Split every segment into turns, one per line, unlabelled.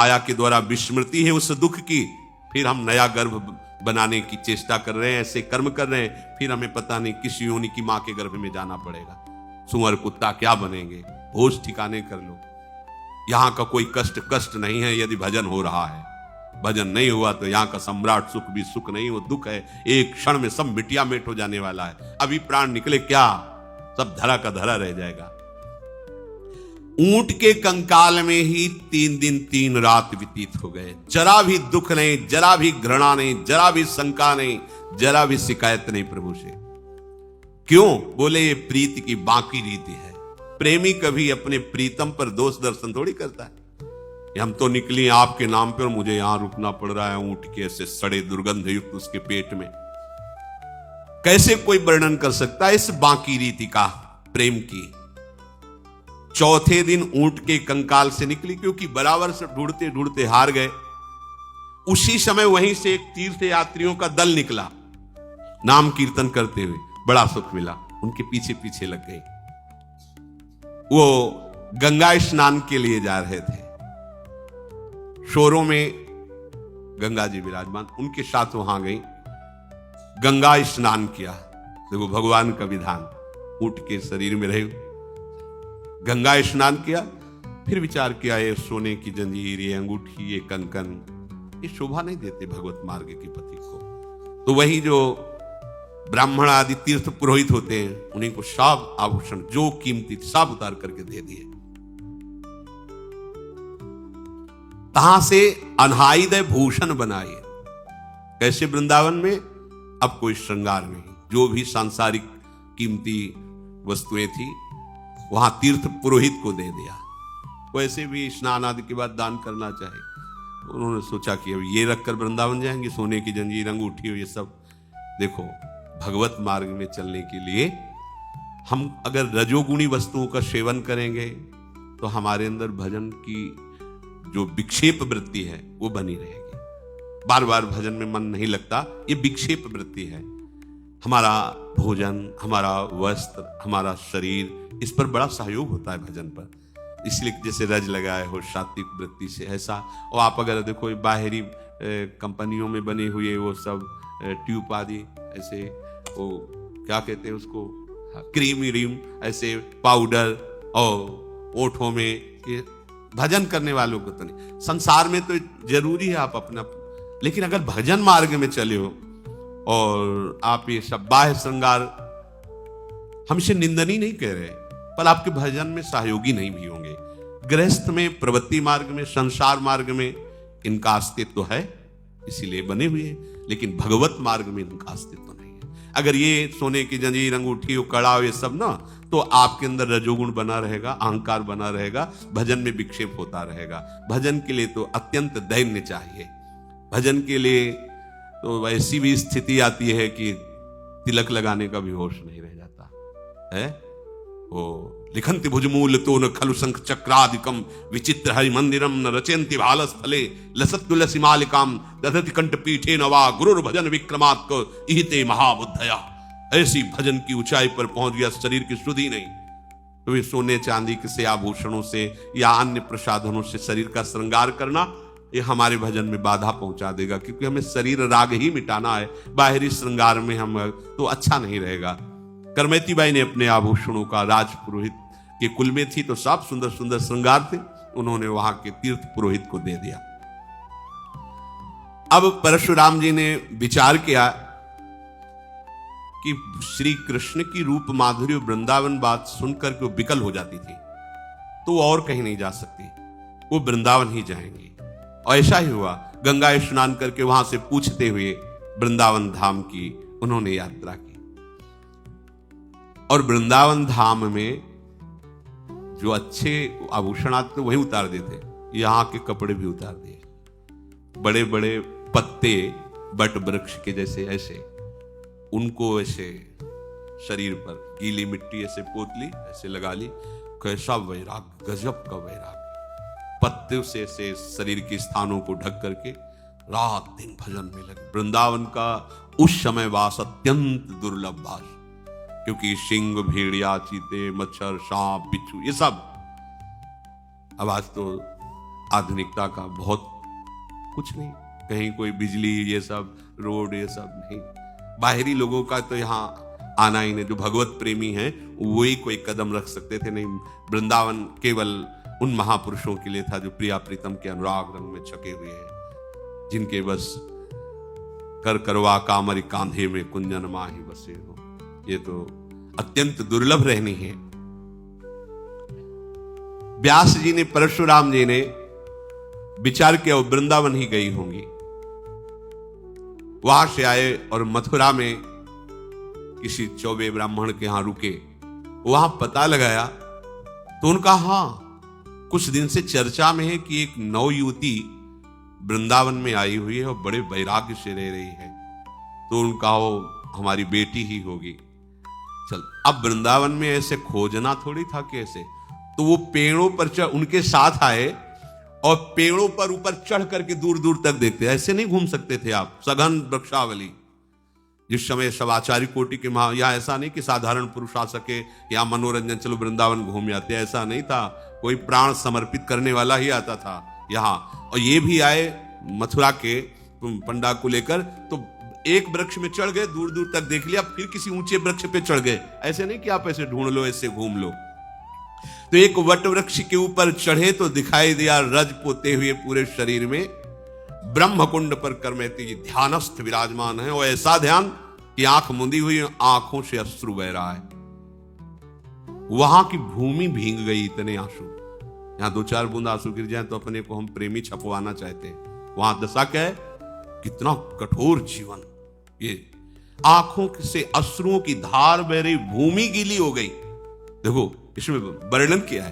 माया के द्वारा विस्मृति है उस दुख की, फिर हम नया गर्भ बनाने की चेष्टा कर रहे हैं, ऐसे कर्म कर रहे हैं, फिर हमें पता नहीं किस योनि की मां के गर्भ में जाना पड़ेगा। सुअर कुत्ता क्या बनेंगे? होश ठिकाने कर लो। यहां का कोई कष्ट नहीं है यदि भजन हो रहा है। भजन नहीं हुआ तो यहां का सम्राट सुख भी सुख नहीं, वो दुख है, एक क्षण में सब मिटिया मेट हो जाने वाला है। अभी प्राण निकले क्या, सब धरा का धरा रह जाएगा। ऊंट के कंकाल में ही 3 दिन 3 रात व्यतीत हो गए। जरा भी दुख नहीं, जरा भी घृणा नहीं, जरा भी शंका नहीं, जरा भी शिकायत नहीं प्रभु से। क्यों? बोले ये प्रीति की बाकी रीति है। प्रेमी कभी अपने प्रीतम पर दोष दर्शन थोड़ी करता है। हम तो निकली आपके नाम पर, मुझे यहां रुकना पड़ रहा है ऊंट के ऐसे सड़े दुर्गंध युक्त उसके पेट में। कैसे कोई वर्णन कर सकता है इस बाकी रीति का, प्रेम की। चौथे दिन ऊंट के कंकाल से निकली, क्योंकि बराबर से ढूंढते ढूंढते हार गए। उसी समय वहीं से एक तीर्थ यात्रियों का दल निकला, नाम कीर्तन करते हुए। बड़ा सुख मिला, उनके पीछे पीछे लग गए। वो गंगा स्नान के लिए जा रहे थे। शोरों में गंगा जी विराजमान, उनके साथ वहां गई, गंगा स्नान किया। देखो भगवान का विधान, ऊंट के शरीर में रहे, गंगा स्नान किया। फिर विचार किया ये सोने की जंजीर, ये अंगूठी, ये कंकन, ये शोभा नहीं देते भगवत मार्ग के पति को। तो वही जो ब्राह्मण आदि तीर्थ पुरोहित होते हैं, उन्हीं को सब आभूषण जो कीमती सब उतार करके दे दिए। तहां से अनहाइदय भूषण बनाए। कैसे? वृंदावन में अब कोई श्रृंगार नहीं, जो भी सांसारिक कीमती वस्तुएं थी वहां तीर्थ पुरोहित को दे दिया। वैसे भी स्नान आदि के बाद दान करना चाहिए। उन्होंने सोचा कि अब ये रखकर वृंदावन जाएंगे, सोने की जंजीर, अंगूठी, ये सब। देखो भगवत मार्ग में चलने के लिए हम अगर रजोगुणी वस्तुओं का सेवन करेंगे तो हमारे अंदर भजन की जो विक्षेप वृत्ति है वो बनी रहेगी। बार बार भजन में मन नहीं लगता, ये विक्षेप वृत्ति है। हमारा भोजन, हमारा वस्त्र, हमारा शरीर, इस पर बड़ा सहयोग होता है भजन पर। इसलिए जैसे रज लगाए हो सात्विक वृत्ति से, ऐसा। और आप अगर देखो बाहरी कंपनियों में बने हुए वो सब ट्यूब आदि, ऐसे वो क्या कहते हैं उसको, क्रीम व्रीम, ऐसे पाउडर, और ओठों में, ये भजन करने वालों को तो नहीं। संसार में तो जरूरी है आप अपना, लेकिन अगर भजन मार्ग में चले हो और आप ये सब बाह्य श्रृंगार, हम इसे निंदनीय नहीं कह रहे, पर आपके भजन में सहयोगी नहीं भी होंगे। गृहस्थ में, प्रवृत्ति मार्ग में, संसार मार्ग में इनका अस्तित्व है, इसीलिए बने हुए हैं, लेकिन भगवत मार्ग में इनका अस्तित्व नहीं है। अगर ये सोने की जंजीर, अंगूठी, कड़ा, ये सब ना, तो आपके अंदर रजोगुण बना रहेगा, अहंकार बना रहेगा, भजन में विक्षेप होता रहेगा। भजन के लिए तो अत्यंत दैन्य चाहिए। भजन के लिए तो ऐसी भी स्थिति आती है कि तिलक लगाने का भी होश नहीं रह जाता है। वो लिखन्ति भुजमूल तो न खलु शंख चक्रादिकम विचित्र हरि मंदिरम न रचयन्ति भालस फले लसत तुलसी मालिकाम दधति कंठ पीठे नवा गुरुर भजन विक्रमात् को इहिते महाबुद्धया। ऐसी भजन की ऊंचाई पर पहुंच गया, शरीर की शुद्धि नहीं। तो ये सोने चांदी के से आभूषणों से या अन्य प्रसाधनों से शरीर का श्रृंगार करना, ये हमारे भजन में बाधा पहुंचा देगा, क्योंकि हमें शरीर राग ही मिटाना है। बाहरी श्रृंगार में हम तो अच्छा नहीं रहेगा। करमैती बाई ने अपने आभूषणों का, राज पुरोहित के कुल में थी तो सब सुंदर सुंदर श्रृंगार थे, उन्होंने वहां के तीर्थ पुरोहित को दे दिया। अब परशुराम जी ने विचार किया कि श्री कृष्ण की रूप माधुर्य वृंदावन बात सुनकर के वो विकल हो जाती थी, तो वो और कहीं नहीं जा सकती, वो वृंदावन ही जाएंगी। और ऐसा ही हुआ। गंगा स्नान करके वहां से पूछते हुए वृंदावन धाम की उन्होंने यात्रा की। और वृंदावन धाम में जो अच्छे आभूषण आते वही उतार देते, यहां के कपड़े भी उतार दिए। बड़े बड़े पत्ते बट वृक्ष के जैसे ऐसे, उनको ऐसे शरीर पर गीली मिट्टी ऐसे पोत ली, ऐसे लगा ली। कैसा वैराग, गजब का वैराग। पत्ते से ऐसे शरीर के स्थानों को ढक करके रात दिन भजन में लगे। वृंदावन का उस समय वास अत्यंत दुर्लभ वास, क्योंकि सिंह, भेड़िया, चीते, मच्छर, सांप, बिच्छू, ये सब अब आज तो आधुनिकता का बहुत कुछ नहीं, कहीं कोई बिजली ये सब रोड ये सब नहीं। बाहरी लोगों का तो यहाँ आना ही नहीं, जो भगवत प्रेमी हैं वही कोई कदम रख सकते थे। नहीं, वृंदावन केवल उन महापुरुषों के लिए था जो प्रिया प्रीतम के अनुराग रंग में छके हुए हैं, जिनके बस कर करवा कामरी कांधे में कुंजन माही बसे हो। ये तो अत्यंत दुर्लभ रहनी है। व्यास जी ने, परशुराम जी ने विचार किया वृंदावन ही गई होंगी, वहां से आए और मथुरा में किसी चौबे ब्राह्मण के यहां रुके। वहां पता लगाया तो उनका हां कुछ दिन से चर्चा में है कि एक नौ युवती वृंदावन में आई हुई है और बड़े वैराग्य से रह रही है, तो उनका वो हमारी बेटी ही होगी। चल, अब वृंदावन में ऐसे खोजना थोड़ी था कैसे, तो वो पेड़ों पर चढ़ उनके साथ आए और पेड़ों पर ऊपर चढ़ करके दूर दूर तक देखते। ऐसे नहीं घूम सकते थे आप, सघन वृक्षावली। जिस समय सब आचार्य कोटि के यहाँ ऐसा नहीं कि साधारण पुरुष आ सके या मनोरंजन चलो वृंदावन घूम आते, ऐसा नहीं था। कोई प्राण समर्पित करने वाला ही आता था यहाँ। और ये भी आए मथुरा के पंडा को लेकर, तो एक वृक्ष में चढ़ गए, दूर दूर तक देख लिया, फिर किसी ऊंचे वृक्ष पे चढ़ गए। ऐसे नहीं कि आप ऐसे ढूंढ लो ऐसे घूम लो। तो एक वट वृक्ष के ऊपर चढ़े तो दिखाई दिया रज पोते हुए पूरे शरीर में ब्रह्मकुंड पर करमेती जी ध्यानस्थ विराजमान है। और ऐसा ध्यान कि आंख मुंदी हुई, आंखों से अश्रु बह रहा है। वहां की भूमि भींग गई, इतने आंसू। यहां दो चार बूंद आंसू गिर जाए तो अपने को हम प्रेमी छपवाना चाहते हैं। वहां दशा क्या है, कितना कठोर जीवन। ये आंखों से अश्रुओं की धार बह रही, भूमि गीली हो गई। देखो इसमें वर्णन किया है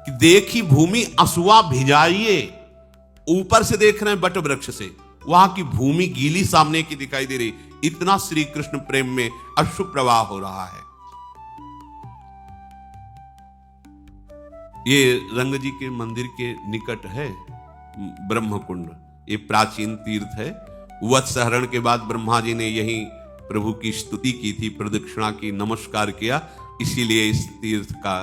कि देखी भूमि असुआ भिजाइए। ऊपर से देख रहे हैं बट वृक्ष से, वहां की भूमि गीली सामने की दिखाई दे रही। इतना श्री कृष्ण प्रेम में अश्रु प्रवाह हो रहा है। ये रंग जी के मंदिर के निकट है ब्रह्मकुंड। ये प्राचीन तीर्थ है। वत्सहरण के बाद ब्रह्मा जी ने यही प्रभु की स्तुति की थी, प्रदक्षिणा की, नमस्कार किया। इसीलिए इस तीर्थ का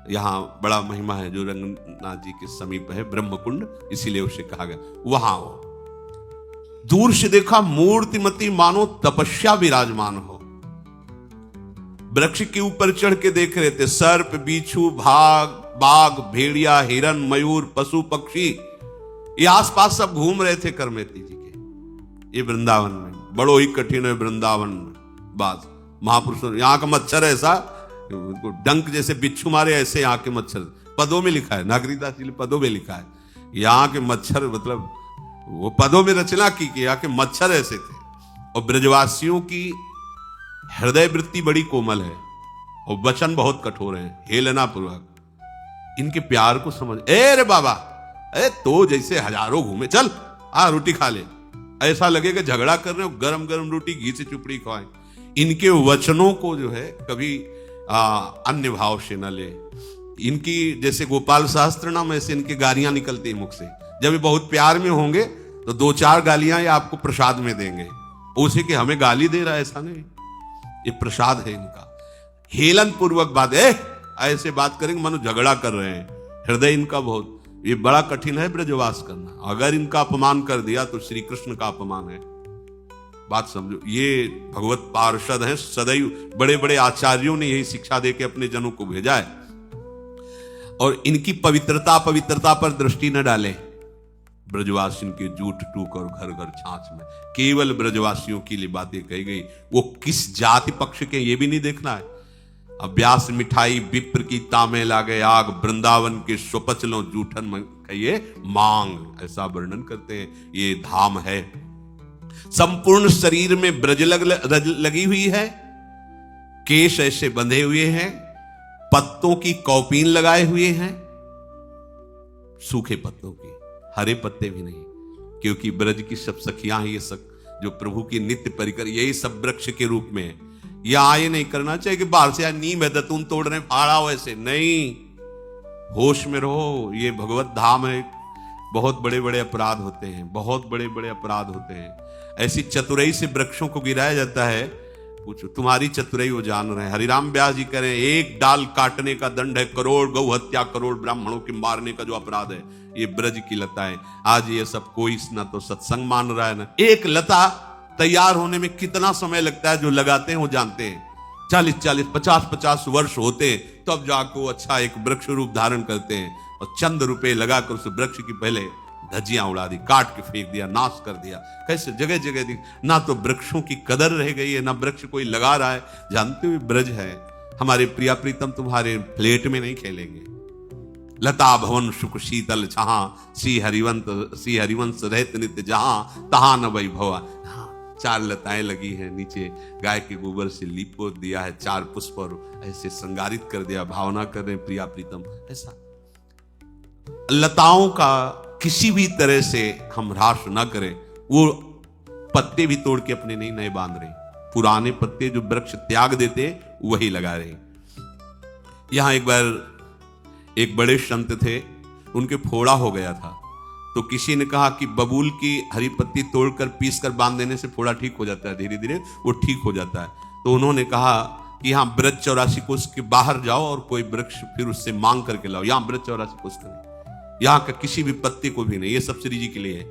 यहाँ बड़ा महिमा है, जो रंगनाथ जी के समीप है ब्रह्मकुंड, इसीलिए उसे कहा गया। वहां दूर से देखा मूर्तिमती मानो तपस्या विराजमान हो। वृक्ष के ऊपर चढ़ के देख रहे थे, सर्प, बिच्छू, बाघ, भेड़िया, हिरन, मयूर, पशु पक्षी, ये आसपास सब घूम रहे थे करमेती जी के। ये वृंदावन में बड़ो ही कठिन है वृंदावन बात। महापुरुषों, यहाँ का मच्छर ऐसा डंक जैसे बिच्छू मारे ऐसे यहाँ के मच्छर, पदों में लिखा है, नागरिकता पदों में लिखा है। यहाँ के मच्छर मतलब वो पदों में रचना की कि यहाँ के मच्छर ऐसे थे। और ब्रजवासियों की हृदय वृत्ति बड़ी कोमल है और वचन बहुत कठोर है, हेलना पूर्वक। इनके प्यार को समझ, रे बाबा, तो जैसे हजारों घूमे, चल आ रोटी खा ले। ऐसा लगेगा झगड़ा कर रहे हो, गरम गरम रोटी घी से चुपड़ी खवाएं। इनके वचनों को जो है कभी अन्य भाव से न ले। इनकी जैसे गोपाल सहस्त्र नाम, ऐसे इनकी गालियां निकलती है मुख से। जब ये बहुत प्यार में होंगे तो दो चार गालियां ये आपको प्रसाद में देंगे, उसे कि हमें गाली दे रहा है, ऐसा नहीं, ये प्रसाद है इनका। हेलन पूर्वक बात है, ऐसे बात करेंगे मानो झगड़ा कर रहे हैं। हृदय इनका बहुत, ये बड़ा कठिन है ब्रजवास करना। अगर इनका अपमान कर दिया तो श्री कृष्ण का अपमान है। बात समझो, ये भगवत पार्षद हैं, सदैव बड़े बड़े आचार्यों ने यही शिक्षा देके अपने जनों को भेजा है। और इनकी पवित्रता पर दृष्टि न डाले। ब्रजवासियों के जूठ टूक और घर घर छाछ में केवल ब्रजवासियों के लिए बातें कही गई। वो किस जाति पक्ष के ये भी नहीं देखना है। अभ्यास मिठाई विप्र की तामे लागे आग, वृंदावन के स्वपचलों जूठन कहिए मांग, ऐसा वर्णन करते हैं। ये धाम है, संपूर्ण शरीर में ब्रज लगी हुई है, केश ऐसे बंधे हुए हैं, पत्तों की कौपीन लगाए हुए हैं, सूखे पत्तों की, हरे पत्ते भी नहीं, क्योंकि ब्रज की सब सखियां हैं, ये सब जो प्रभु की नित्य परिकर, यही सब वृक्ष के रूप में है। यहां ये नहीं करना चाहिए कि बाहर से नीम है दतून तोड़ रहे फाड़ा हो, ऐसे नहीं। होश में रहो, ये भगवत धाम है। बहुत बड़े बड़े अपराध होते हैं, बहुत बड़े बड़े अपराध होते हैं। ऐसी चतुराई से वृक्षों को गिराया जाता है पूछो, तुम्हारी चतुराई वो जान रहे हैं। हरिराम व्यास जी कह रहे हैं, एक डाल काटने का दंड है करोड़, गौ हत्या करोड़, ब्राह्मणों के मारने का जो अपराध है ये ब्रज की लताएं। आज ये सब कोई ना तो सत्संग मान रहा है ना। एक लता तैयार होने में कितना समय लगता है, जो लगाते हैं वो जानते हैं। 40-40, 50-50 वर्ष होते हैं तब जाकर वो अच्छा एक वृक्ष रूप धारण करते हैं, और चंद रुपए लगाकर उस वृक्ष की पहले धज्जियां उड़ा दी, काट के फेंक दिया, नाश कर दिया। कैसे जगह जगह दी, ना तो वृक्षों की कदर रह गई है, ना वृक्ष कोई लगा रहा है। जानते हुए ब्रज है हमारे प्रिया प्रीतम, तुम्हारे फ्लेट में नहीं खेलेंगे। लता भवन सुख शीतल छहा, सी हरिवंश रहत नित्य जहां, तहां न वैभवा। 4 लताएं लगी हैं, नीचे गाय के गोबर से लीपो दिया है, 4 पुष्प और ऐसे श्रृंगारित कर दिया। भावना कर रहे हैं प्रिया प्रीतम। ऐसा लताओं का किसी भी तरह से हम ह्रास ना करें। वो पत्ते भी तोड़ के अपने नहीं नए बांध रहे, पुराने पत्ते जो वृक्ष त्याग देते वही लगा रहे। यहां एक बार एक बड़े संत थे, उनके फोड़ा हो गया था, तो किसी ने कहा कि बबूल की हरी पत्ती तोड़कर पीस कर बांध देने से फोड़ा ठीक हो जाता है, धीरे धीरे वो ठीक हो जाता है। तो उन्होंने कहा कि यहाँ ब्रज 84 कोस के बाहर जाओ और कोई वृक्ष फिर उससे मांग करके लाओ। यहाँ ब्रज 84 कोस का नहीं, यहाँ का किसी भी पत्ते को भी नहीं, ये सब श्री जी के लिए है।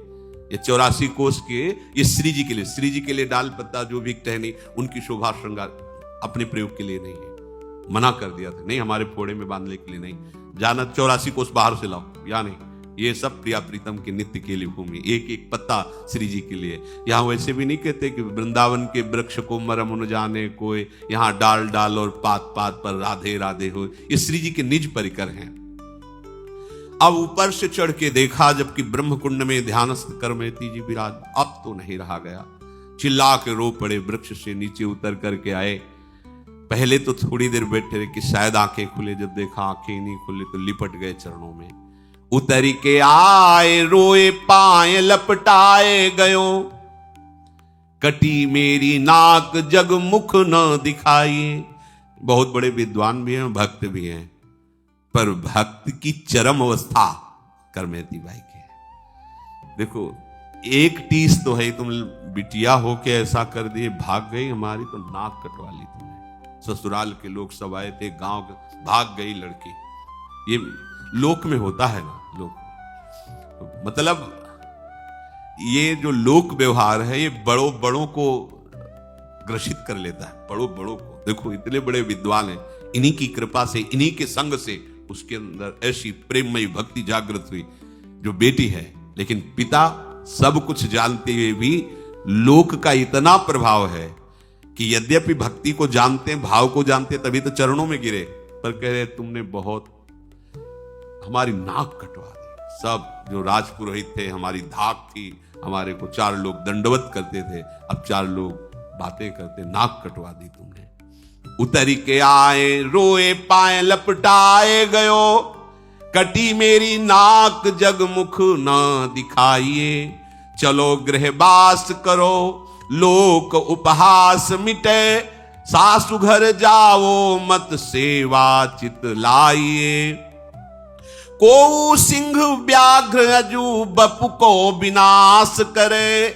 ये 84 कोस के ये श्री जी के लिए, श्री जी के लिए डाल पत्ता जो भी टहनी उनकी शोभा श्रृंगार अपने प्रयोग के लिए नहीं है। मना कर दिया था, नहीं हमारे फोड़े में बांधने के लिए नहीं, जाना 84 कोस बाहर से लाओ, या नहीं। ये सब प्रिया प्रीतम के नित्य के लिए भूमि, एक एक पत्ता श्री जी के लिए। यहाँ वैसे भी नहीं कहते कि वृंदावन के वृक्ष को मरम न जाने कोई, यहाँ डाल डाल और पात पात पर राधे राधे हो। ये श्री जी के निज परिकर हैं। अब ऊपर से चढ़ के देखा, जबकि ब्रह्म कुंड में ध्यानस्थ करमेती जी विराज। अब तो नहीं रहा गया, चिल्ला के रो पड़े, वृक्ष से नीचे उतर करके आए। पहले तो थोड़ी देर बैठे रहे कि शायद आंखें खुले, जब देखा आंखें नहीं खुले तो लिपट गए चरणों में। उतर के आए, रोए पाए लपटाए गयो, कटी मेरी नाक जग मुख न दिखाई। बहुत बड़े विद्वान भी हैं, भक्त भी हैं, पर भक्त की चरम अवस्था करमेती बाई की है। देखो, एक टीस तो है, तुम बिटिया हो के ऐसा कर दिए, भाग गई हमारी तो नाक कटवा ली तुमने। ससुराल के लोग सब आए थे, गांव के, भाग गई लड़की। ये लोक में होता है ना, लोक मतलब ये जो लोक व्यवहार है ये बड़ों बड़ों को ग्रसित कर लेता है, बड़ों बड़ों को। देखो इतने बड़े विद्वान हैं, इन्हीं की कृपा से, इन्हीं के संग से उसके अंदर ऐसी प्रेममयी भक्ति जागृत हुई जो बेटी है। लेकिन पिता सब कुछ जानते हुए भी लोक का इतना प्रभाव है कि यद्यपि भक्ति को जानते, भाव को जानते, तभी तो चरणों में गिरे, पर कह रहे तुमने बहुत हमारी नाक कटवा दी। सब जो राजपुरोहित थे, हमारी धाक थी, हमारे को 4 लोग दंडवत करते थे, अब 4 लोग बातें करते, नाक कटवा दी तुमने। उतरी के आए, रोए पाए लपटाए गयो, कटी मेरी नाक जग मुख न दिखाइए। चलो गृहवास करो, लोक उपहास मिटे, सासु घर जाओ मत सेवा चित लाइए। को सिंह व्याघ्र अजू बपु को विनाश करे,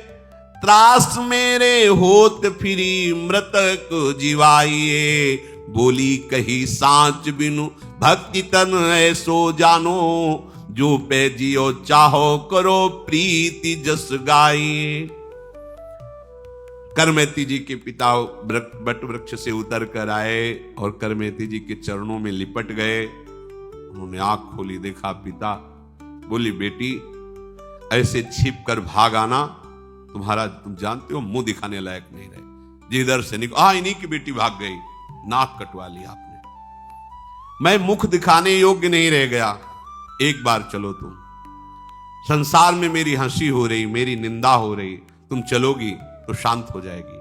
त्रास मेरे होत फिरी मृतक जीवाइए। बोली कही सांच बिनु भक्ति तन ऐसो जानो, जो पे जियो चाहो करो प्रीति जस गाइए। करमेती जी के पिता बट वृक्ष से उतर कर आए और करमेती जी के चरणों में लिपट गए। उन्होंने आंख खोली, देखा पिता। बोली बेटी ऐसे छिप कर भाग आना, तुम्हारा तुम जानते हो मुंह दिखाने लायक नहीं रहे। जिधर से इन्हीं की बेटी भाग गई, नाक कटवा ली आपने। मैं मुख दिखाने योग्य नहीं रह गया, एक बार चलो तुम। संसार में मेरी हंसी हो रही, मेरी निंदा हो रही, तुम चलोगी तो शांत हो जाएगी।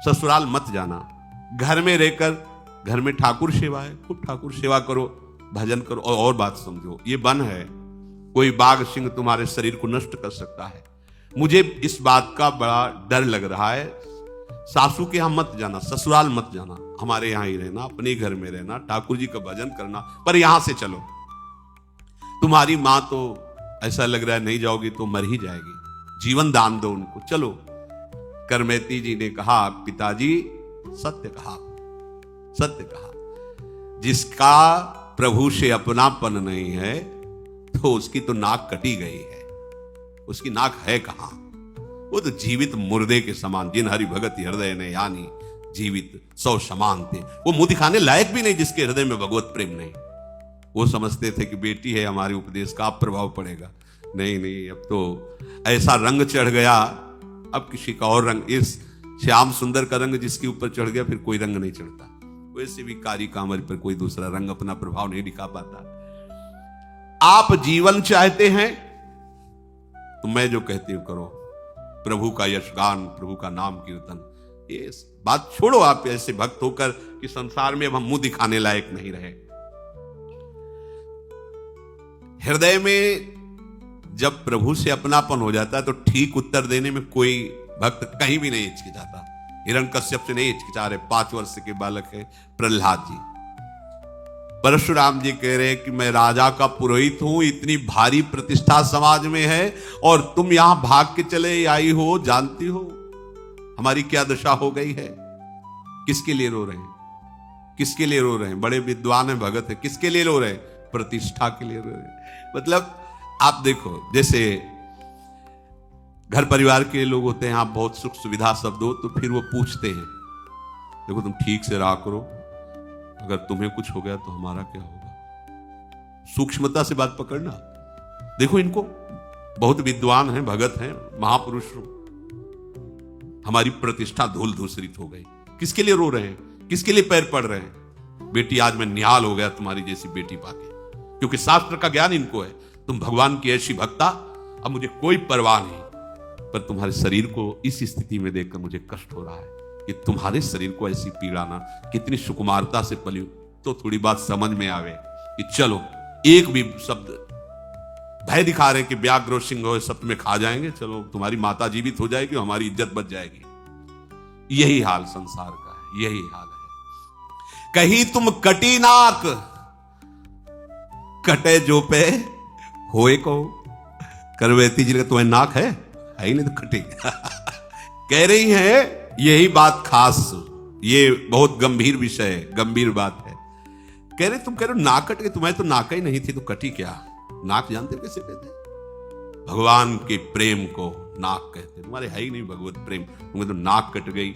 ससुराल मत जाना, घर में रहकर, घर में ठाकुर सेवा है, खूब ठाकुर सेवा करो, भजन करो। और बात समझो, ये वन है, कोई बाघ सिंह तुम्हारे शरीर को नष्ट कर सकता है। मुझे इस बात का बड़ा डर लग रहा है। सासू के यहां मत जाना, ससुराल मत जाना, हमारे यहां ही रहना, अपने घर में रहना, ठाकुर जी का भजन करना, पर यहां से चलो। तुम्हारी मां तो ऐसा लग रहा है नहीं जाओगी तो मर ही जाएगी, जीवन दान दो उनको, चलो। करमेती जी ने कहा पिताजी सत्य कहा, सत्य कहा। जिसका प्रभु से अपनापन नहीं है तो उसकी तो नाक कटी गई है, उसकी नाक है कहां? वो तो जीवित मुर्दे के समान, जिन हरि भगत हृदय ने यानी जीवित सौ समान थे। वो मुंह दिखाने लायक भी नहीं जिसके हृदय में भगवत प्रेम नहीं। वो समझते थे कि बेटी है हमारे उपदेश का, अब प्रभाव पड़ेगा। नहीं नहीं, अब तो ऐसा रंग चढ़ गया, अब किसी का और रंग, इस श्याम सुंदर का रंग जिसके ऊपर चढ़ गया फिर कोई रंग नहीं चढ़ता। वैसे भी कारी कांवर पर कोई दूसरा रंग अपना प्रभाव नहीं दिखा पाता। आप जीवन चाहते हैं तो मैं जो कहती हूं करो, प्रभु का यशगान, प्रभु का नाम कीर्तन, ये बात छोड़ो आप ऐसे भक्त होकर कि संसार में अब हम मुंह दिखाने लायक नहीं रहे। हृदय में जब प्रभु से अपनापन हो जाता है तो ठीक उत्तर देने में कोई भक्त कहीं भी नहीं हिचकिचाता। हिरण्यकश्यप से नहीं हिचकिचा रहे, 5 वर्ष के बालक है प्रहलाद जी। परशुराम जी कह रहे हैं कि मैं राजा का पुरोहित हूं, इतनी भारी प्रतिष्ठा समाज में है और तुम यहां भाग के चले आई हो, जानती हो हमारी क्या दशा हो गई है। किसके लिए रो रहे हैं? किसके लिए रो रहे हैं? बड़े विद्वान हैं, भगत है, किसके लिए रो रहे हैं? प्रतिष्ठा के लिए रो रहे हैं। मतलब आप देखो, जैसे घर परिवार के लोग होते हैं, आप बहुत सुख सुविधा सब दो तो फिर वो पूछते हैं, देखो तुम ठीक से रहा करो, अगर तुम्हें कुछ हो गया तो हमारा क्या होगा। सूक्ष्मता से बात पकड़ना। देखो इनको, बहुत विद्वान हैं, भगत हैं, महापुरुष, हमारी प्रतिष्ठा धूल धूसरित हो गई। किसके लिए रो रहे हैं? किसके लिए पैर पड़ रहे हैं? बेटी आज मैं निहाल हो गया तुम्हारी जैसी बेटी पाके, क्योंकि शास्त्र का ज्ञान इनको है। तुम भगवान की ऐसी भक्ता, अब मुझे कोई परवाह नहीं, पर तुम्हारे शरीर को इस स्थिति में देखकर मुझे कष्ट हो रहा है कि तुम्हारे शरीर को ऐसी पीड़ाना, कितनी सुकुमारता से पली तो थोड़ी बात समझ में आवे कि चलो एक भी शब्द भय दिखा रहे कि व्याघ्र सिंह हो सब तुम्हें खा जाएंगे, चलो तुम्हारी माता जीवित हो जाएगी, हमारी इज्जत बच जाएगी। यही हाल संसार का है, यही हाल है। कहीं तुम कटी नाक, कटे जो पे होए को। करवेती जी का तुम्हें नाक है ही नहीं तो कटेगी। कह रही है यही बात खास, ये बहुत गंभीर विषय है, गंभीर बात है। कह रहे तुम कह रहे हो नाक कट गई, तुम्हें तो नाक ही नहीं थी तो कटी क्या? नाक जानते हो कैसे कहते हैं? भगवान के प्रेम को नाक कहते हैं। तुम्हारे है ही नहीं भगवत प्रेम, तुम्हें तो नाक कट गई।